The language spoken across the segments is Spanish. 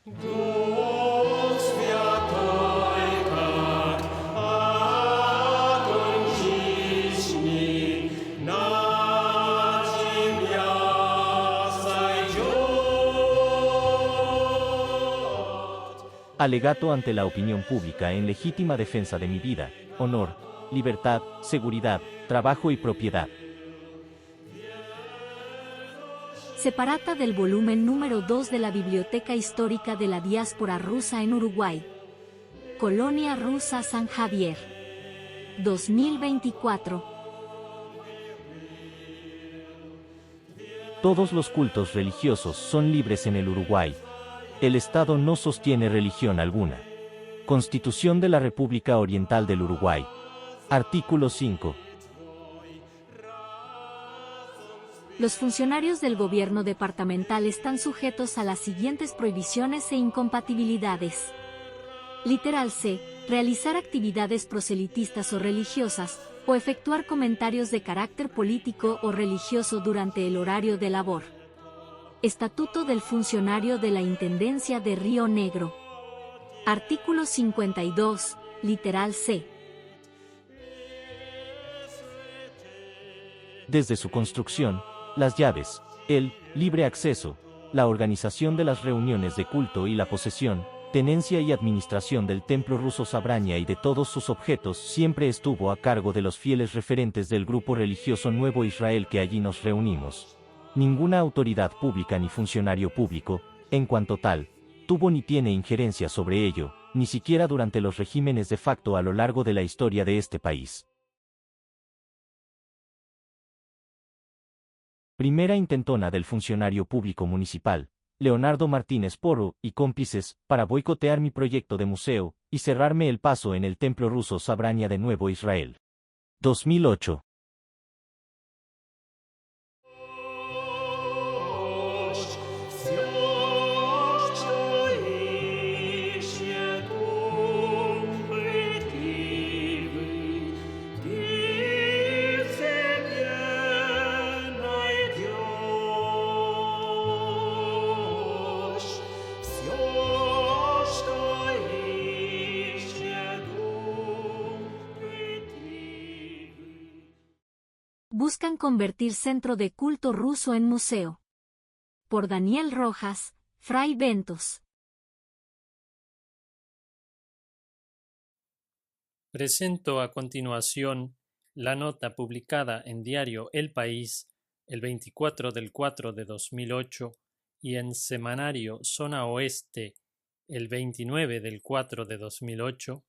Duch Święty, tak, Agon ciśni, na ziemię zajdziot. Alegato ante la opinión pública en legítima defensa de mi vida, honor, libertad, seguridad, trabajo y propiedad. Separata del volumen número 2 de la Biblioteca Histórica de la Diáspora Rusa en Uruguay. Colonia Rusa San Javier. 2024. Todos los cultos religiosos son libres en el Uruguay. El Estado no sostiene religión alguna. Constitución de la República Oriental del Uruguay. Artículo 5. Los funcionarios del gobierno departamental están sujetos a las siguientes prohibiciones e incompatibilidades. Literal C. Realizar actividades proselitistas o religiosas, o efectuar comentarios de carácter político o religioso durante el horario de labor. Estatuto del Funcionario de la Intendencia de Río Negro. Artículo 52, literal C. Desde su construcción, las llaves, el libre acceso, la organización de las reuniones de culto y la posesión, tenencia y administración del templo ruso Sabrania y de todos sus objetos siempre estuvo a cargo de los fieles referentes del grupo religioso Nuevo Israel que allí nos reunimos. Ninguna autoridad pública ni funcionario público, en cuanto tal, tuvo ni tiene injerencia sobre ello, ni siquiera durante los regímenes de facto a lo largo de la historia de este país. Primera intentona del funcionario público municipal, Leonardo Martínez Porro y cómplices, para boicotear mi proyecto de museo, y cerrarme el paso en el templo ruso Sabrania de Nuevo Israel. 2008. Buscan convertir centro de culto ruso en museo. Por Daniel Rojas, Fray Bentos. Presento a continuación la nota publicada en diario El País el 24 del 4 de 2008 y en semanario Zona Oeste el 29 del 4 de 2008,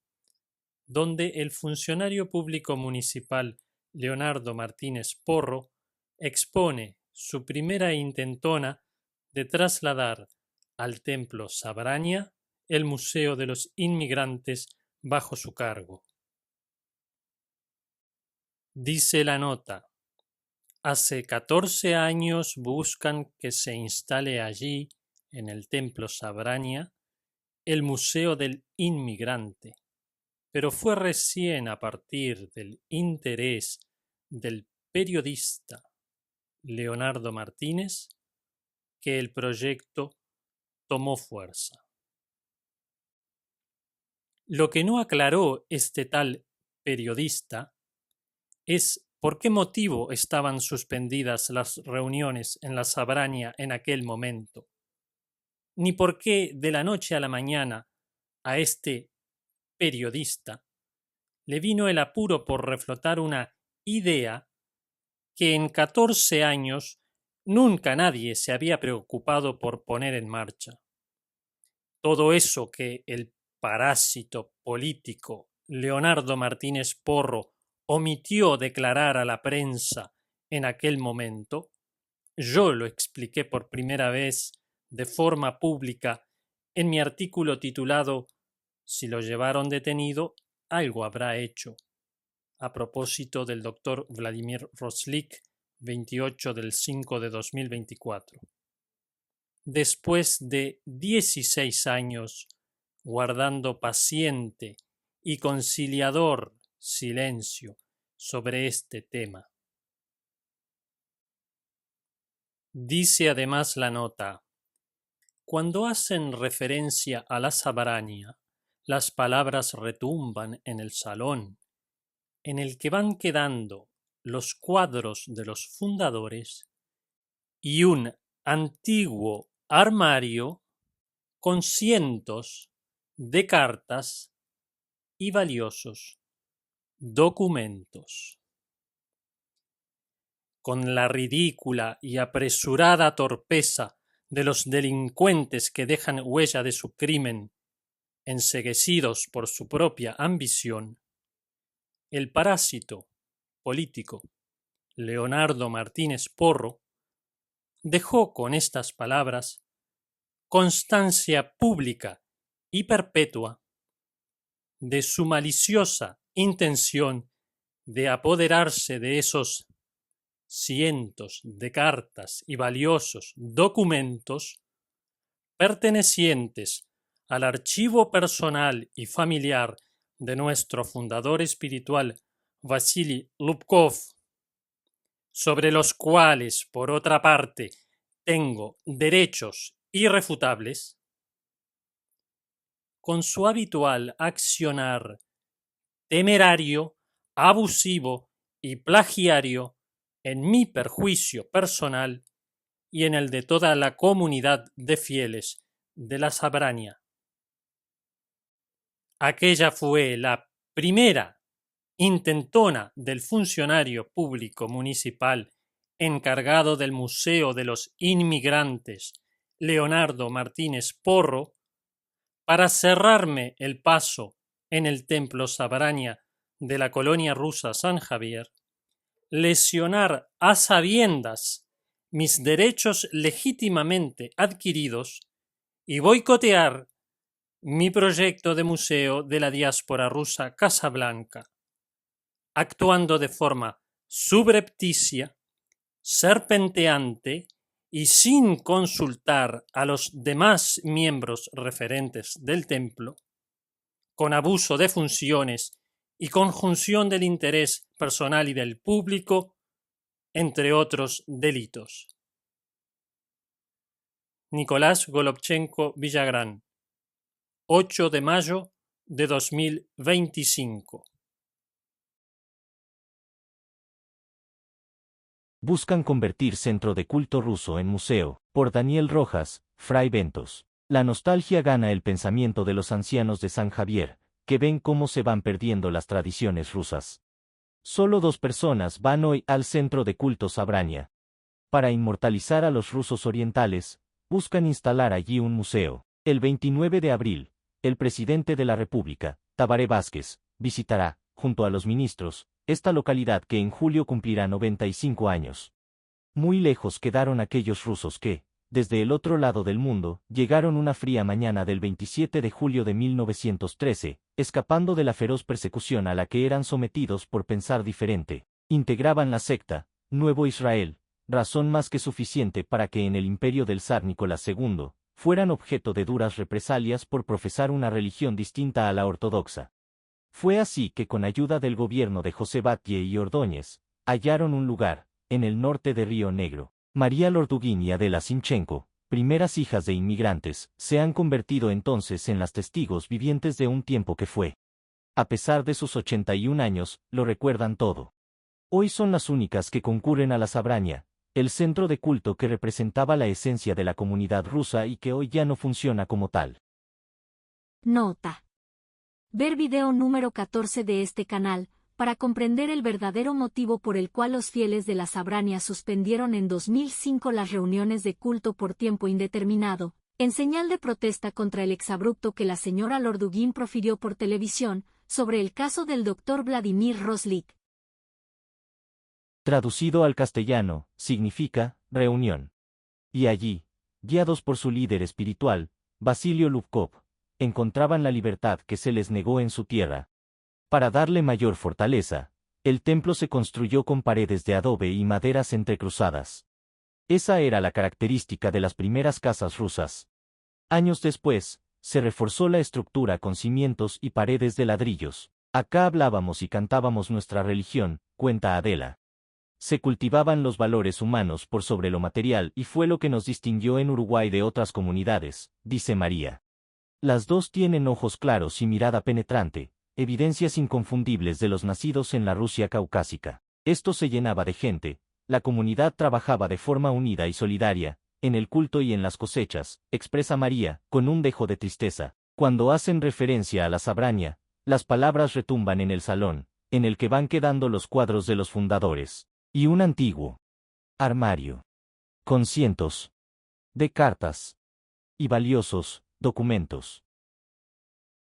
donde el funcionario público municipal Leonardo Martínez Porro expone su primera intentona de trasladar al templo Sabrania el Museo de los Inmigrantes bajo su cargo. Dice la nota: hace 14 años buscan que se instale allí, en el templo Sabrania, el Museo del Inmigrante, pero fue recién a partir del interés del periodista Leonardo Martínez que el proyecto tomó fuerza. Lo que no aclaró este tal periodista es por qué motivo estaban suspendidas las reuniones en la Sabrania en aquel momento, ni por qué de la noche a la mañana a este periodista le vino el apuro por reflotar una idea que en 14 años nunca nadie se había preocupado por poner en marcha. Todo eso que el parásito político Leonardo Martínez Porro omitió declarar a la prensa en aquel momento, yo lo expliqué por primera vez de forma pública en mi artículo titulado «Si lo llevaron detenido, algo habrá hecho», a propósito del doctor Vladimir Roslik, 28 del 5 de 2024. Después de 16 años guardando paciente y conciliador silencio sobre este tema. Dice además la nota: Cuando hacen referencia a la Sabrania, las palabras retumban en el salón, en el que van quedando los cuadros de los fundadores y un antiguo armario con cientos de cartas y valiosos documentos. Con la ridícula y apresurada torpeza de los delincuentes que dejan huella de su crimen, enceguecidos por su propia ambición, el parásito político Leonardo Martínez Porro dejó con estas palabras constancia pública y perpetua de su maliciosa intención de apoderarse de esos cientos de cartas y valiosos documentos pertenecientes al archivo personal y familiar de nuestro fundador espiritual Vasili Lubkov, sobre los cuales, por otra parte, tengo derechos irrefutables. Con su habitual accionar temerario, abusivo y plagiario, en mi perjuicio personal y en el de toda la comunidad de fieles de la Sabrania. Aquella fue la primera intentona del funcionario público municipal encargado del Museo de los Inmigrantes, Leonardo Martínez Porro, para cerrarme el paso en el templo Sabrania de la colonia rusa San Javier, lesionar a sabiendas mis derechos legítimamente adquiridos y boicotear mi proyecto de museo de la diáspora rusa Casablanca, actuando de forma subrepticia, serpenteante y sin consultar a los demás miembros referentes del templo, con abuso de funciones y conjunción del interés personal y del público, entre otros delitos. Nicolás Golobchenko Villagrán, 8 de mayo de 2025. Buscan convertir centro de culto ruso en museo, por Daniel Rojas, Fray Bentos. La nostalgia gana el pensamiento de los ancianos de San Javier, que ven cómo se van perdiendo las tradiciones rusas. Solo 2 personas van hoy al centro de culto Sabrania. Para inmortalizar a los rusos orientales, buscan instalar allí un museo. El 29 de abril, el presidente de la República, Tabaré Vázquez, visitará, junto a los ministros, esta localidad que en julio cumplirá 95 años. Muy lejos quedaron aquellos rusos que, desde el otro lado del mundo, llegaron una fría mañana del 27 de julio de 1913, escapando de la feroz persecución a la que eran sometidos por pensar diferente. Integraban la secta, Nuevo Israel, razón más que suficiente para que en el imperio del zar Nicolás II, fueran objeto de duras represalias por profesar una religión distinta a la ortodoxa. Fue así que con ayuda del gobierno de José Batlle y Ordóñez, hallaron un lugar, en el norte de Río Negro. María Lorduguín y Adela Sinchenko, primeras hijas de inmigrantes, se han convertido entonces en las testigos vivientes de un tiempo que fue. A pesar de sus 81 años, lo recuerdan todo. Hoy son las únicas que concurren a la Sabrania, el centro de culto que representaba la esencia de la comunidad rusa y que hoy ya no funciona como tal. Nota. Ver video número 14 de este canal, para comprender el verdadero motivo por el cual los fieles de la Sabrania suspendieron en 2005 las reuniones de culto por tiempo indeterminado, en señal de protesta contra el exabrupto que la señora Lorduguín profirió por televisión, sobre el caso del Dr. Vladimir Roslik. Traducido al castellano, significa, reunión. Y allí, guiados por su líder espiritual, Vasilio Lubkov, encontraban la libertad que se les negó en su tierra. Para darle mayor fortaleza, el templo se construyó con paredes de adobe y maderas entrecruzadas. Esa era la característica de las primeras casas rusas. Años después, se reforzó la estructura con cimientos y paredes de ladrillos. Acá hablábamos y cantábamos nuestra religión, cuenta Adela. Se cultivaban los valores humanos por sobre lo material y fue lo que nos distinguió en Uruguay de otras comunidades, dice María. Las dos tienen ojos claros y mirada penetrante, evidencias inconfundibles de los nacidos en la Rusia caucásica. Esto se llenaba de gente, la comunidad trabajaba de forma unida y solidaria, en el culto y en las cosechas, expresa María, con un dejo de tristeza. Cuando hacen referencia a la Sabraña, las palabras retumban en el salón, en el que van quedando los cuadros de los fundadores, y un antiguo armario, con cientos de cartas y valiosos documentos.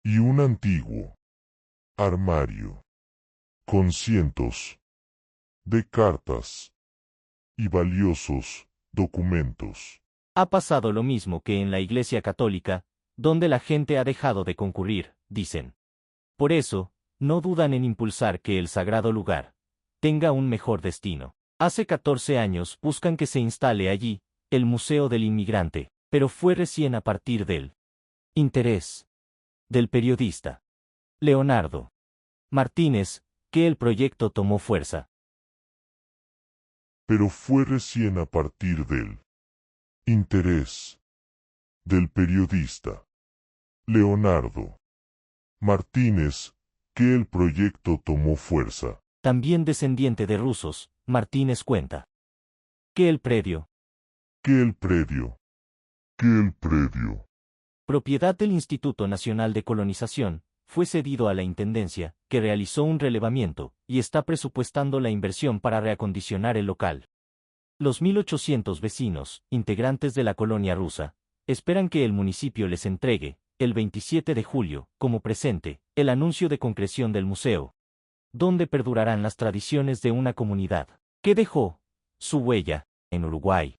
Y un antiguo armario, con cientos de cartas y valiosos documentos. Ha pasado lo mismo que en la Iglesia Católica, donde la gente ha dejado de concurrir, dicen. Por eso, no dudan en impulsar que el sagrado lugar tenga un mejor destino. Hace 14 años buscan que se instale allí el Museo del Inmigrante, pero fue recién a partir del interés del periodista Leonardo Martínez que el proyecto tomó fuerza. Pero fue recién a partir del interés del periodista Leonardo Martínez que el proyecto tomó fuerza. También descendiente de rusos, Martínez cuenta que el predio, propiedad del Instituto Nacional de Colonización, fue cedido a la Intendencia, que realizó un relevamiento, y está presupuestando la inversión para reacondicionar el local. Los 1.800 vecinos, integrantes de la colonia rusa, esperan que el municipio les entregue, el 27 de julio, como presente, el anuncio de concreción del museo, donde perdurarán las tradiciones de una comunidad que dejó su huella en Uruguay.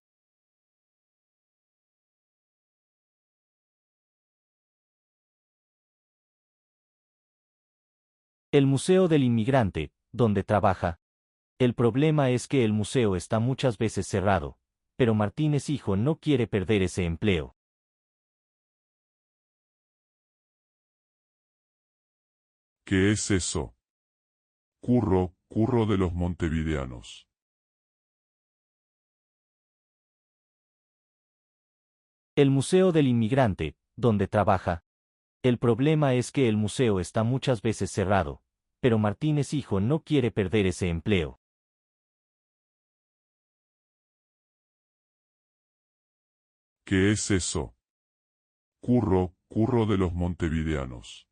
El Museo del Inmigrante, donde trabaja. El problema es que el museo está muchas veces cerrado, pero Martínez hijo no quiere perder ese empleo. ¿Qué es eso? Curro de los montevideanos. El Museo del Inmigrante, donde trabaja. El problema es que el museo está muchas veces cerrado, pero Martínez hijo no quiere perder ese empleo. ¿Qué es eso? Curro de los montevideanos.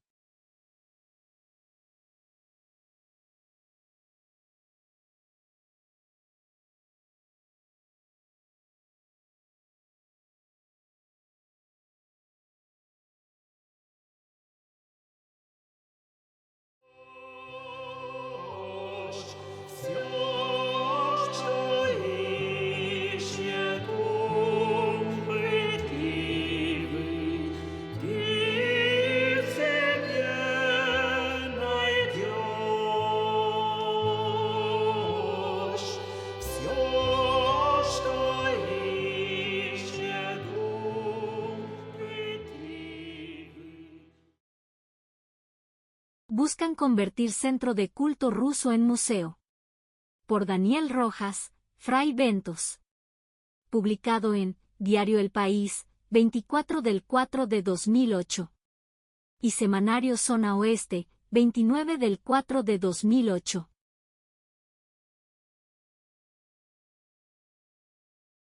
Buscan convertir centro de culto ruso en museo. Por Daniel Rojas, Fray Ventos. Publicado en Diario El País, 24/4/2008. Y Semanario Zona Oeste, 29/4/2008.